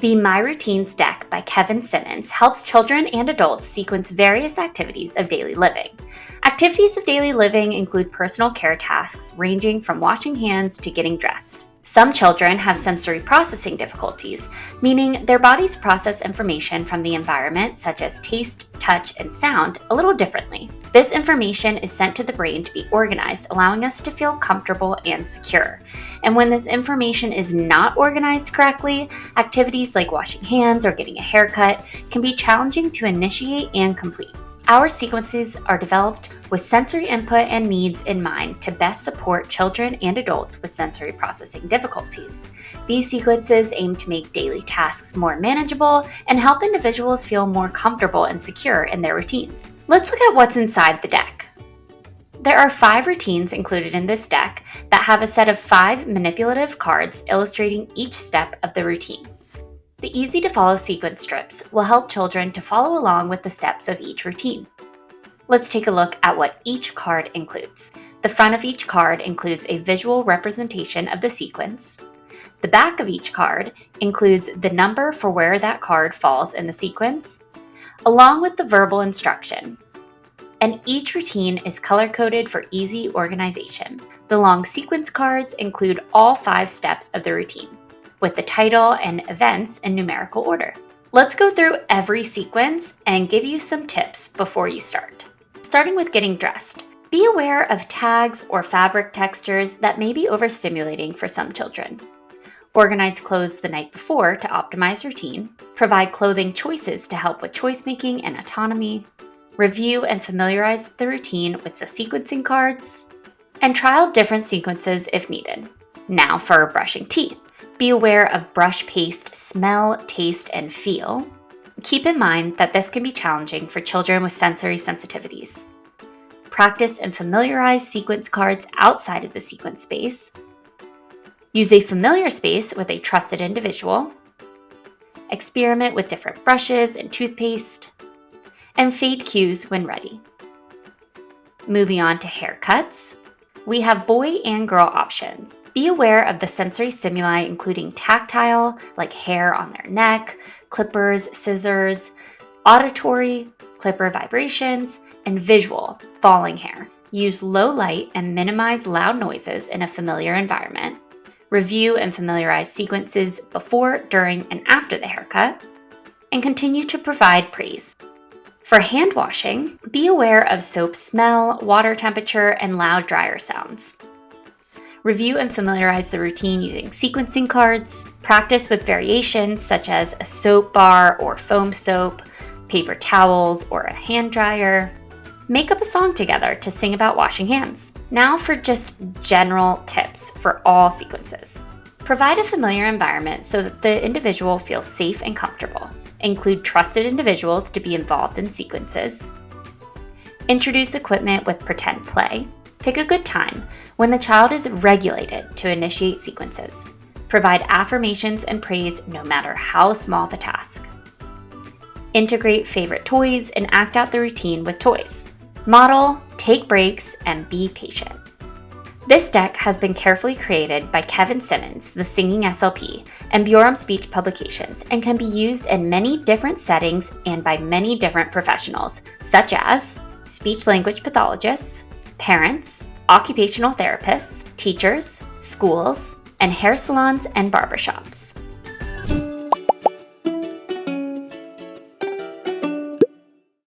The My Routines deck by Kevin Simmons helps children and adults sequence various activities of daily living. Activities of daily living include personal care tasks ranging from washing hands to getting dressed. Some children have sensory processing difficulties, meaning their bodies process information from the environment, such as taste, touch, and sound, a little differently. This information is sent to the brain to be organized, allowing us to feel comfortable and secure. And when this information is not organized correctly, activities like washing hands or getting a haircut can be challenging to initiate and complete. Our sequences are developed with sensory input and needs in mind to best support children and adults with sensory processing difficulties. These sequences aim to make daily tasks more manageable and help individuals feel more comfortable and secure in their routines. Let's look at what's inside the deck. There are 5 routines included in this deck that have a set of 5 manipulative cards illustrating each step of the routine. The easy-to-follow sequence strips will help children to follow along with the steps of each routine. Let's take a look at what each card includes. The front of each card includes a visual representation of the sequence. The back of each card includes the number for where that card falls in the sequence, along with the verbal instruction. And each routine is color-coded for easy organization. The long sequence cards include all 5 steps of the routine, with the title and events in numerical order. Let's go through every sequence and give you some tips before you start. Starting with getting dressed. Be aware of tags or fabric textures that may be overstimulating for some children. Organize clothes the night before to optimize routine. Provide clothing choices to help with choice making and autonomy. Review and familiarize the routine with the sequencing cards. And trial different sequences if needed. Now for brushing teeth. Be aware of brush paste smell, taste, and feel. Keep in mind that this can be challenging for children with sensory sensitivities. Practice and familiarize sequence cards outside of the sequence space. Use a familiar space with a trusted individual. Experiment with different brushes and toothpaste. And fade cues when ready. Moving on to haircuts. We have boy and girl options. Be aware of the sensory stimuli, including tactile, like hair on their neck, clippers, scissors, auditory, clipper vibrations, and visual, falling hair. Use low light and minimize loud noises in a familiar environment. Review and familiarize sequences before, during, and after the haircut. And continue to provide praise. For hand washing, be aware of soap smell, water temperature, and loud dryer sounds. Review and familiarize the routine using sequencing cards. Practice with variations such as a soap bar or foam soap, paper towels, or a hand dryer. Make up a song together to sing about washing hands. Now for just general tips for all sequences. Provide a familiar environment so that the individual feels safe and comfortable. Include trusted individuals to be involved in sequences. Introduce equipment with pretend play. Pick a good time when the child is regulated to initiate sequences. Provide affirmations and praise no matter how small the task. Integrate favorite toys and act out the routine with toys. Model, take breaks, and be patient. This deck has been carefully created by Kevin Simmons, the Singing SLP, and Bjorum Speech Publications, and can be used in many different settings and by many different professionals, such as speech-language pathologists, parents, occupational therapists, teachers, schools, and hair salons and barbershops.